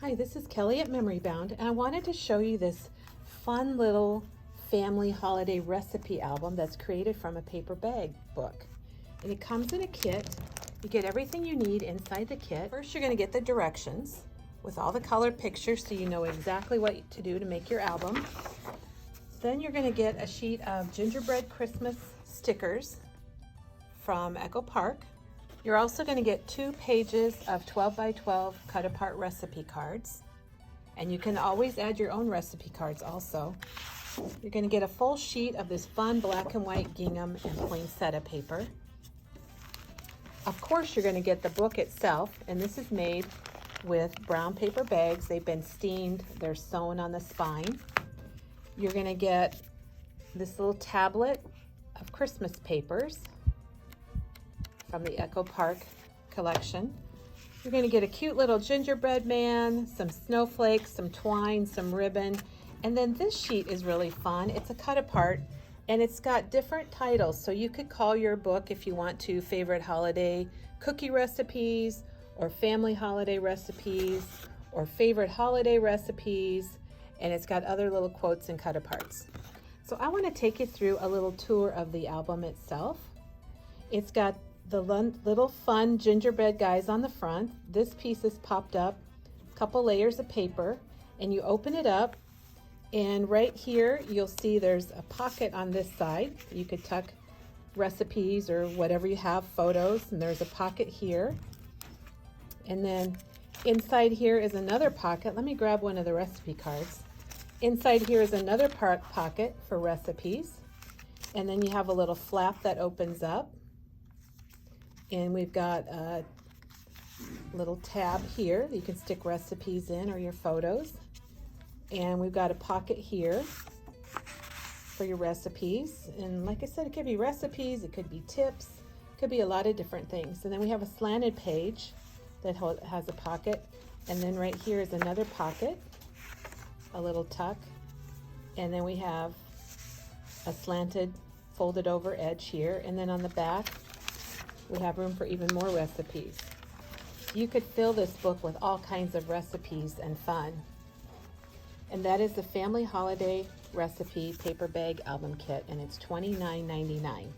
Hi, this is Kelly at Memory Bound, and I wanted to show you this fun little family holiday recipe album that's created from a paper bag book. And it comes in a kit. You get everything you need inside the kit. First, you're going to get the directions with all the color pictures so you know exactly what to do to make your album. Then you're going to get a sheet of gingerbread Christmas stickers from Echo Park. You're also going to get 2 pages of 12 by 12 cut apart recipe cards, and you can always add your own recipe cards also. You're going to get a full sheet of this fun black and white gingham and poinsettia paper. Of course, you're going to get the book itself, and this is made with brown paper bags. They've been steamed, they're sewn on the spine. You're going to get this little tablet of Christmas papers from the Echo Park collection. You're going to get a cute little gingerbread man, some snowflakes, some twine, some ribbon, and then this sheet is really fun. It's a cut apart and it's got different titles, so you could call your book, if you want to, favorite holiday cookie recipes or family holiday recipes or favorite holiday recipes, and it's got other little quotes and cut aparts. So I want to take you through a little tour of the album itself. It's got the little fun gingerbread guys on the front. This piece is popped up, a couple layers of paper, and you open it up, and right here you'll see there's a pocket on this side. You could tuck recipes or whatever you have, photos, and there's a pocket here. And then inside here is another pocket. Let me grab one of the recipe cards. Inside here is another pocket for recipes, and then you have a little flap that opens up. And we've got a little tab here that you can stick recipes in or your photos. And we've got a pocket here for your recipes. And like I said, it could be recipes, it could be tips, it could be a lot of different things. And then we have a slanted page that has a pocket. And then right here is another pocket, a little tuck. And then we have a slanted folded over edge here. And then on the back, we have room for even more recipes. You could fill this book with all kinds of recipes and fun. And that is the Family Holiday Recipe Paper Bag Album Kit, and it's $29.99.